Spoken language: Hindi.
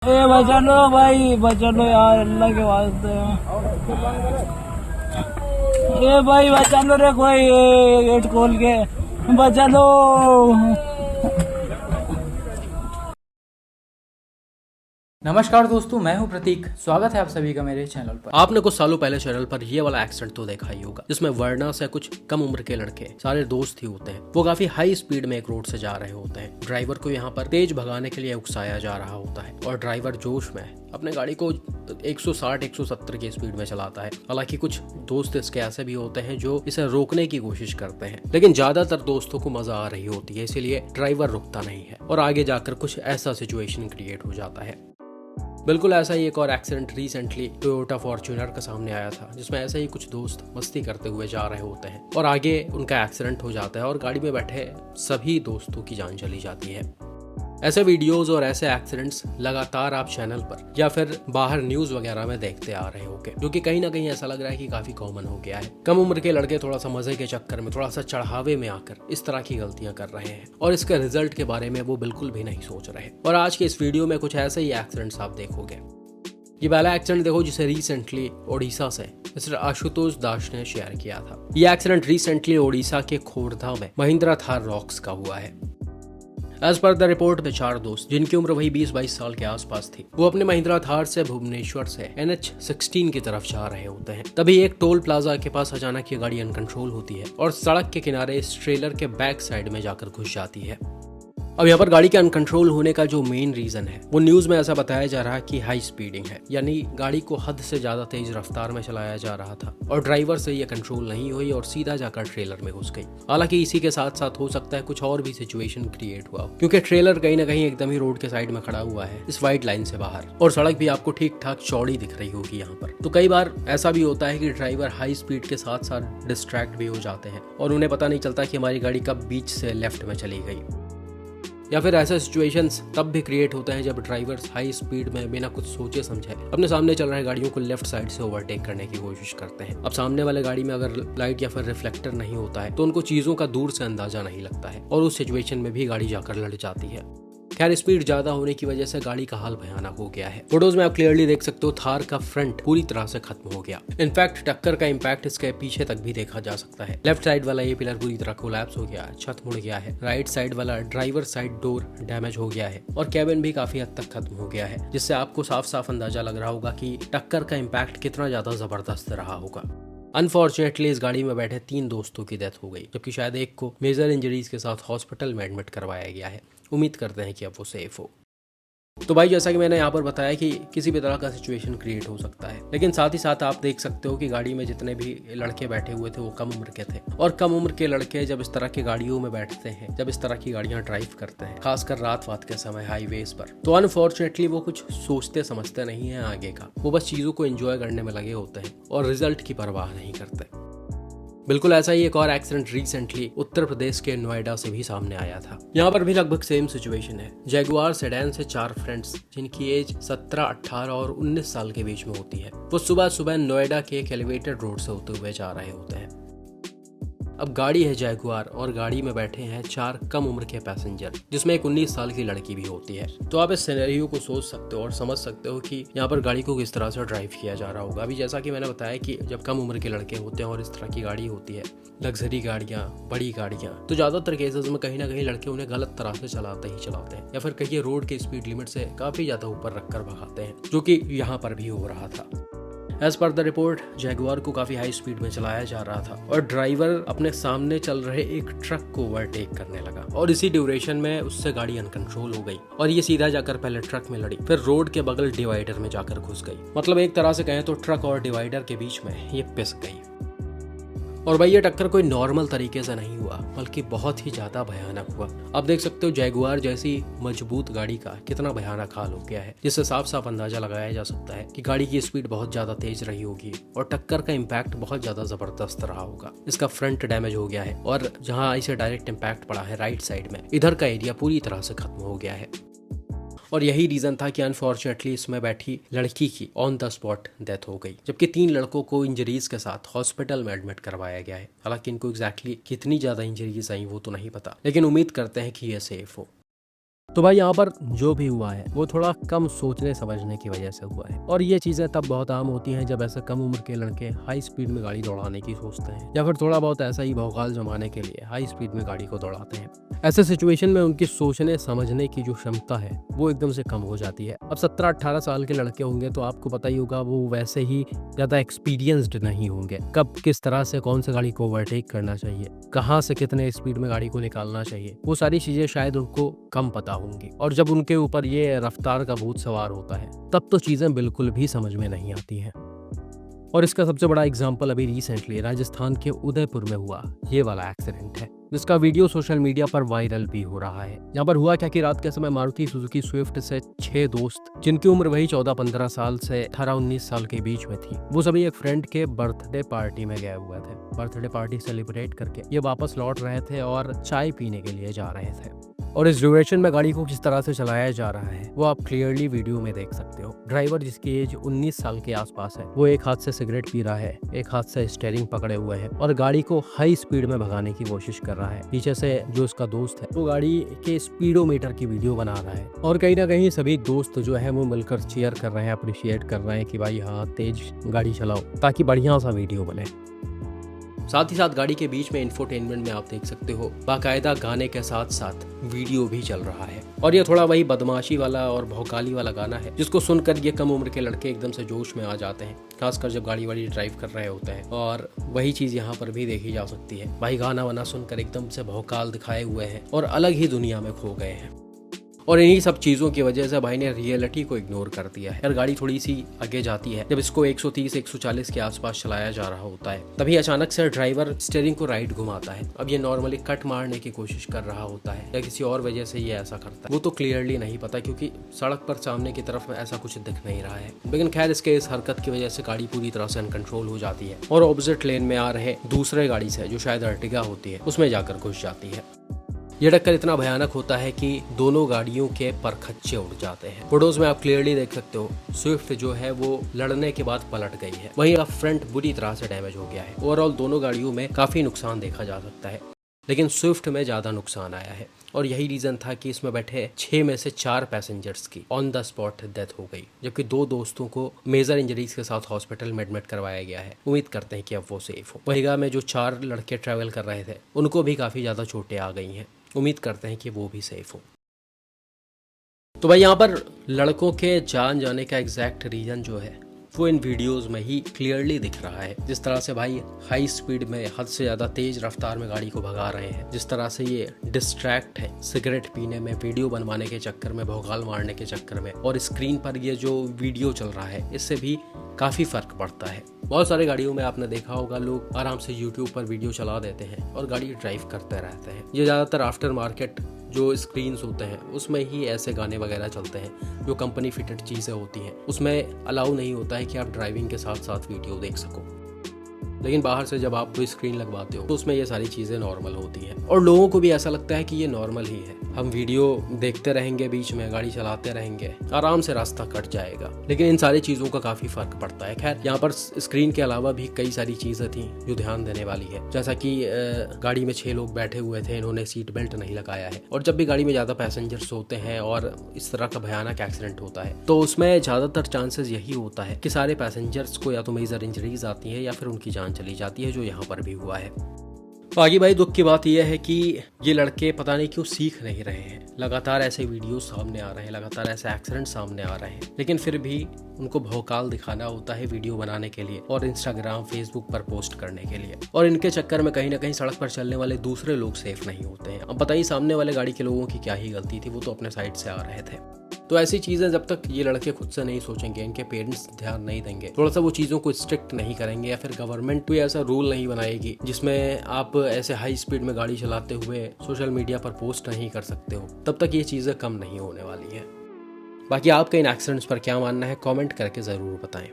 बचा लो भाई, बचा लो यार, अल्लाह के वास्ते। भाई बचा लो रे, कोई गेट खोल के बचा लो। नमस्कार दोस्तों, मैं हूं प्रतीक। स्वागत है आप सभी का मेरे चैनल पर। आपने कुछ सालों पहले चैनल पर ये वाला एक्सीडेंट तो देखा ही होगा, जिसमें वर्ना से कुछ कम उम्र के लड़के, सारे दोस्त ही होते हैं, वो काफी हाई स्पीड में एक रोड से जा रहे होते हैं। ड्राइवर को यहाँ पर तेज भगाने के लिए उकसाया जा रहा होता है और ड्राइवर जोश में अपने गाड़ी को 160-170 की स्पीड में चलाता है। हालांकि कुछ दोस्त इसके ऐसे भी होते हैं जो इसे रोकने की कोशिश करते हैं, लेकिन ज्यादातर दोस्तों को मजा आ रही होती है, इसीलिए ड्राइवर रुकता नहीं है और आगे जाकर कुछ ऐसा सिचुएशन क्रिएट हो जाता है। बिल्कुल ऐसा ही एक और एक्सीडेंट रिसेंटली टोयोटा फॉर्च्यूनर के सामने आया था, जिसमें ऐसे ही कुछ दोस्त मस्ती करते हुए जा रहे होते हैं और आगे उनका एक्सीडेंट हो जाता है और गाड़ी में बैठे सभी दोस्तों की जान चली जाती है। ऐसे वीडियोस और ऐसे एक्सीडेंट्स लगातार आप चैनल पर या फिर बाहर न्यूज वगैरह में देखते आ रहे होंगे, जो कि कहीं ना कहीं ऐसा लग रहा है कि काफी कॉमन हो गया है। कम उम्र के लड़के थोड़ा सा मजे के चक्कर में, थोड़ा सा चढ़ावे में आकर इस तरह की गलतियां कर रहे हैं और इसके रिजल्ट के बारे में वो बिल्कुल भी नहीं सोच रहे। और आज के इस वीडियो में कुछ ऐसे ही एक्सीडेंट्स आप देखोगे। ये पहला एक्सीडेंट देखो, जिसे रिसेंटली ओडिशा से मिस्टर आशुतोष दास ने शेयर किया था। ये एक्सीडेंट रिसेंटली ओडिशा के खोरधा में महिंद्रा थार रॉक्स का हुआ है। एज पर द रिपोर्ट में 4 दोस्त, जिनकी उम्र वही 20-22 साल के आसपास थी, वो अपने महिंद्रा थार से भुवनेश्वर से NH16 की तरफ जा रहे होते हैं। तभी एक टोल प्लाजा के पास अचानक ये गाड़ी अनकंट्रोल होती है और सड़क के किनारे इस ट्रेलर के बैक साइड में जाकर घुस जाती है। अब यहाँ पर गाड़ी के अनकंट्रोल होने का जो मेन रीजन है, वो न्यूज में ऐसा बताया जा रहा है कि हाई स्पीडिंग है, यानी गाड़ी को हद से ज्यादा तेज रफ्तार में चलाया जा रहा था और ड्राइवर से ये कंट्रोल नहीं हुई और सीधा जाकर ट्रेलर में घुस गई। हालांकि इसी के साथ साथ हो सकता है कुछ और भी सिचुएशन क्रिएट हुआ, क्योंकि ट्रेलर कहीं ना कहीं एकदम ही रोड के साइड में खड़ा हुआ है, इस व्हाइट लाइन से बाहर, और सड़क भी आपको ठीक ठाक चौड़ी दिख रही होगी यहाँ पर। तो कई बार ऐसा भी होता है कि ड्राइवर हाई स्पीड के साथ साथ डिस्ट्रैक्ट भी हो जाते हैं और उन्हें पता नहीं चलता कि हमारी गाड़ी कब बीच से लेफ्ट में चली गई। या फिर ऐसे सिचुएशंस तब भी क्रिएट होते हैं जब ड्राइवर्स हाई स्पीड में बिना कुछ सोचे समझे अपने सामने चल रहे गाड़ियों को लेफ्ट साइड से ओवरटेक करने की कोशिश करते हैं। अब सामने वाले गाड़ी में अगर लाइट या फिर रिफ्लेक्टर नहीं होता है तो उनको चीजों का दूर से अंदाजा नहीं लगता है और उस सिचुएशन में भी गाड़ी जाकर लड़ जाती है। खैर, स्पीड ज्यादा होने की वजह से गाड़ी का हाल भयानक हो गया है। फोटोज में आप क्लियरली देख सकते हो थार का फ्रंट पूरी तरह से खत्म हो गया। इनफैक्ट टक्कर का इम्पैक्ट इसके पीछे तक भी देखा जा सकता है। लेफ्ट साइड वाला ये पिलर पूरी तरह कोलैप्स हो गया, छत मुड़ गया है। राइट साइड वाला ड्राइवर साइड डोर डैमेज हो गया है और कैबिन भी काफी हद तक खत्म हो गया है, जिससे आपको साफ साफ अंदाजा लग रहा होगा कि टक्कर का इम्पैक्ट कितना ज्यादा जबरदस्त रहा होगा। अनफॉर्चुनेटली इस गाड़ी में बैठे 3 दोस्तों की डेथ हो गई, जबकि शायद एक को मेजर इंजरीज के साथ हॉस्पिटल में एडमिट करवाया गया है। उम्मीद करते हैं कि अब वो सेफ हो। तो भाई, जैसा कि मैंने यहाँ पर बताया कि किसी भी तरह का सिचुएशन क्रिएट हो सकता है, लेकिन साथ ही साथ आप देख सकते हो कि गाड़ी में जितने भी लड़के बैठे हुए थे वो कम उम्र के थे और कम उम्र के लड़के जब इस तरह की गाड़ियों में बैठते हैं, जब इस तरह की गाड़ियां ड्राइव करते हैं, खासकर रात के समय हाईवेज पर, तो अनफॉर्चुनेटली वो कुछ सोचते समझते नहीं है आगे का। वो बस चीजों को एंजॉय करने में लगे होते हैं और रिजल्ट की परवाह नहीं करते। बिल्कुल ऐसा ही एक और एक्सीडेंट रिसेंटली उत्तर प्रदेश के नोएडा से भी सामने आया था। यहाँ पर भी लगभग सेम सिचुएशन है। जैगुआर सेडान से 4 फ्रेंड्स, जिनकी एज 17, 18 और 19 साल के बीच में होती है, वो सुबह सुबह नोएडा के एक एलिवेटेड रोड से होते हुए जा रहे होते हैं। अब गाड़ी है जैगुआर और गाड़ी में बैठे हैं 4 कम उम्र के पैसेंजर, जिसमें एक 19 साल की लड़की भी होती है। तो आप इस सिनेरियो को सोच सकते हो और समझ सकते हो कि यहाँ पर गाड़ी को किस तरह से ड्राइव किया जा रहा होगा। अभी जैसा कि मैंने बताया कि जब कम उम्र के लड़के होते हैं और इस तरह की गाड़ी होती है, लग्जरी गाड़ियाँ, बड़ी गाड़ियाँ, तो ज्यादातर केसेस में कहीं ना कहीं लड़के उन्हें गलत तरह से चलाते हैं या फिर कहीं रोड के स्पीड लिमिट से काफी ज्यादा ऊपर रखकर भगाते हैं, जो कि यहाँ पर भी हो रहा था। As per the report, Jaguar को काफी हाई स्पीड में चलाया जा रहा था और ड्राइवर अपने सामने चल रहे एक ट्रक को ओवरटेक करने लगा और इसी ड्यूरेशन में उससे गाड़ी अनकंट्रोल हो गई और ये सीधा जाकर पहले ट्रक में लड़ी, फिर रोड के बगल डिवाइडर में जाकर घुस गई। मतलब एक तरह से कहें तो ट्रक और डिवाइडर के बीच में ये पिस गई। और भाई, ये टक्कर कोई नॉर्मल तरीके से नहीं हुआ, बल्कि बहुत ही ज्यादा भयानक हुआ। आप देख सकते हो जैगुआर जैसी मजबूत गाड़ी का कितना भयानक हाल हो गया है, जिससे साफ साफ अंदाजा लगाया जा सकता है कि गाड़ी की स्पीड बहुत ज्यादा तेज रही होगी और टक्कर का इम्पैक्ट बहुत ज्यादा जबरदस्त रहा होगा। इसका फ्रंट डैमेज हो गया है और जहाँ इसे डायरेक्ट इम्पैक्ट पड़ा है राइट साइड में, इधर का एरिया पूरी तरह से खत्म हो गया है। और यही रीजन था कि अनफॉर्चुनेटली इसमें बैठी लड़की की ऑन द स्पॉट डेथ हो गई, जबकि 3 लड़कों को इंजरीज के साथ हॉस्पिटल में एडमिट करवाया गया है। हालांकि इनको एग्जैक्टली कितनी ज्यादा इंजरीज आई वो तो नहीं पता, लेकिन उम्मीद करते हैं कि ये सेफ हो। तो भाई यहाँ पर जो भी हुआ है वो थोड़ा कम सोचने समझने की वजह से हुआ है, और ये चीज़ें तब बहुत आम होती हैं जब ऐसे कम उम्र के लड़के हाई स्पीड में गाड़ी दौड़ाने की सोचते हैं, या फिर थोड़ा बहुत ऐसा ही भौकाल जमाने के लिए हाई स्पीड में गाड़ी को दौड़ाते हैं। ऐसे सिचुएशन में उनकी सोचने समझने की जो क्षमता है वो एकदम से कम हो जाती है। अब 17-18 साल के लड़के होंगे तो आपको पता ही होगा वो वैसे ही ज़्यादा एक्सपीरियंस्ड नहीं होंगे, कब किस तरह से कौन सी गाड़ी को ओवरटेक करना चाहिए, कहाँ से कितने स्पीड में गाड़ी को निकालना चाहिए, वो सारी चीज़ें शायद उनको कम पता होंगी। और जब उनके ऊपर ये रफ्तार का भूत सवार होता है तब तो चीज़ें बिल्कुल भी समझ में नहीं आती हैं। और इसका सबसे बड़ा एग्जाम्पल अभी रिसेंटली राजस्थान के उदयपुर में हुआ ये वाला एक्सीडेंट है, जिसका वीडियो सोशल मीडिया पर वायरल भी हो रहा है। यहाँ पर हुआ क्या कि रात के समय मारुति सुजुकी स्विफ्ट से 6 दोस्त, जिनकी उम्र वही 14-15 साल से 18-19 साल के बीच में थी, वो सभी एक फ्रेंड के बर्थडे पार्टी में गए हुए थे। बर्थडे पार्टी सेलिब्रेट करके ये वापस लौट रहे थे और चाय पीने के लिए जा रहे थे। और इस ड्यूरेशन में गाड़ी को किस तरह से चलाया जा रहा है वो आप क्लियरली वीडियो में देख सकते हो। ड्राइवर, जिसकी एज 19 साल के आसपास है, वो एक हाथ से सिगरेट पी रहा है, एक हाथ से स्टीयरिंग पकड़े हुए है और गाड़ी को हाई स्पीड में भगाने की कोशिश कर रहा है। पीछे से जो उसका दोस्त है वो गाड़ी के स्पीडोमीटर की वीडियो बना रहा है, और कहीं ना कहीं सभी दोस्त जो है वो मिलकर चीयर कर रहे हैं, अप्रिशिएट कर रहे हैं कि भाई हाँ, तेज गाड़ी चलाओ ताकि बढ़िया सा वीडियो बने। साथ ही साथ गाड़ी के बीच में इंफोटेनमेंट में आप देख सकते हो बाकायदा गाने के साथ साथ वीडियो भी चल रहा है, और ये थोड़ा वही बदमाशी वाला और भौकाली वाला गाना है जिसको सुनकर ये कम उम्र के लड़के एकदम से जोश में आ जाते हैं, खासकर जब गाड़ी वाड़ी ड्राइव कर रहे होते हैं। और वही चीज यहाँ पर भी देखी जा सकती है, भाई गाना वाना सुनकर एकदम से भौकाल दिखाए हुए हैं और अलग ही दुनिया में खो गए हैं। और इन्हीं सब चीज़ों की वजह से भाई ने रियलिटी को इग्नोर कर दिया है। यार गाड़ी थोड़ी सी आगे जाती है, जब इसको 130-140 के आसपास चलाया जा रहा होता है, तभी अचानक से ड्राइवर स्टीयरिंग को राइट घुमाता है। अब ये नॉर्मली कट मारने की कोशिश कर रहा होता है या किसी और वजह से ये ऐसा करता है, वो तो क्लियरली नहीं पता क्योंकि सड़क पर सामने की तरफ में ऐसा कुछ दिख नहीं रहा है। लेकिन खैर इसके इस हरकत की वजह से गाड़ी पूरी तरह से अनकंट्रोल हो जाती है और ऑपोजिट लेन में आ रहे दूसरे गाड़ी से, जो शायद अर्टिगा होती है, उसमें जाकर घुस जाती है। ये टक्कर इतना भयानक होता है कि दोनों गाड़ियों के परखच्चे उड़ जाते हैं। फोटोज में आप क्लियरली देख सकते हो स्विफ्ट जो है वो लड़ने के बाद पलट गई है, वहीं फ्रंट बुरी तरह से डैमेज हो गया है। ओवरऑल दोनों गाड़ियों में काफी नुकसान देखा जा सकता है, लेकिन स्विफ्ट में ज्यादा नुकसान आया है और यही रीजन था कि इसमें बैठे 6 में से 4 पैसेंजर्स की ऑन द स्पॉट डेथ हो गई, जबकि 2 दोस्तों को मेजर इंजरीज के साथ हॉस्पिटल में एडमिट करवाया गया है। उम्मीद करते हैं कि अब वो सेफ हो। वहीगा में जो 4 लड़के ट्रैवल कर रहे थे उनको भी काफी ज्यादा चोटें आ गई हैं, उम्मीद करते हैं कि वो भी सेफ हो। तो भाई यहाँ पर लड़कों के जान जाने का एग्जैक्ट रीजन जो है वो इन वीडियोस में ही क्लियरली दिख रहा है। जिस तरह से भाई हाई स्पीड में हद से ज़्यादा तेज रफ्तार में गाड़ी को भगा रहे हैं, जिस तरह से ये डिस्ट्रैक्ट है सिगरेट पीने में, वीडियो बनवाने के चक्कर में, भौकाल मारने के चक्कर में, और स्क्रीन पर ये जो वीडियो चल रहा है इससे भी काफ़ी फ़र्क पड़ता है। बहुत सारे गाड़ियों में आपने देखा होगा लोग आराम से यूट्यूब पर वीडियो चला देते हैं और गाड़ी ड्राइव करते रहते हैं। ये ज़्यादातर आफ्टर मार्केट जो स्क्रीन्स होते हैं उसमें ही ऐसे गाने वगैरह चलते हैं जो कंपनी फिटेड चीज़ें होती हैं, उसमें अलाउ नहीं होता है कि आप ड्राइविंग के साथ साथ वीडियो देख सको। लेकिन बाहर से जब आप कोई स्क्रीन लगवाते हो तो उसमें ये सारी चीज़ें नॉर्मल होती हैं और लोगों को भी ऐसा लगता है कि ये नॉर्मल ही है, हम वीडियो देखते रहेंगे, बीच में गाड़ी चलाते रहेंगे, आराम से रास्ता कट जाएगा। लेकिन इन सारी चीज़ों का काफ़ी फर्क पड़ता है। खैर यहाँ पर स्क्रीन के अलावा भी कई सारी चीज़ें थी जो ध्यान देने वाली है, जैसा कि गाड़ी में 6 लोग बैठे हुए थे, इन्होंने सीट बेल्ट नहीं लगाया है। और जब भी गाड़ी में ज़्यादा पैसेंजर्स होते हैं और इस तरह का भयानक एक्सीडेंट होता है तो उसमें ज़्यादातर चांसेस यही होता है कि सारे पैसेंजर्स को या तो मेजर इंजरीज आती है या फिर उनकी जान चली जाती है, जो यहाँ पर भी हुआ है। आगे भाई दुख की बात यह है कि ये लड़के पता नहीं क्यों सीख नहीं रहे हैं। लगातार ऐसे वीडियोस सामने आ रहे हैं, लगातार ऐसे एक्सीडेंट सामने आ रहे हैं, लेकिन फिर भी उनको भौकाल दिखाना होता है वीडियो बनाने के लिए और इंस्टाग्राम फेसबुक पर पोस्ट करने के लिए। और इनके चक्कर में कहीं ना कहीं सड़क पर चलने वाले दूसरे लोग सेफ नहीं होते हैं। अब बताइए सामने वाले गाड़ी के लोगों की क्या ही गलती थी, वो तो अपने साइड से आ रहे थे। तो ऐसी चीज़ें जब तक ये लड़के खुद से नहीं सोचेंगे, इनके पेरेंट्स ध्यान नहीं देंगे, थोड़ा सा वो चीज़ों को स्ट्रिक्ट नहीं करेंगे या फिर गवर्नमेंट कोई ऐसा रूल नहीं बनाएगी जिसमें आप ऐसे हाई स्पीड में गाड़ी चलाते हुए सोशल मीडिया पर पोस्ट नहीं कर सकते हो, तब तक ये चीज़ें कम नहीं होने वाली है। बाकी आपका इन एक्सीडेंट्स पर क्या मानना है कमेंट करके ज़रूर बताएं।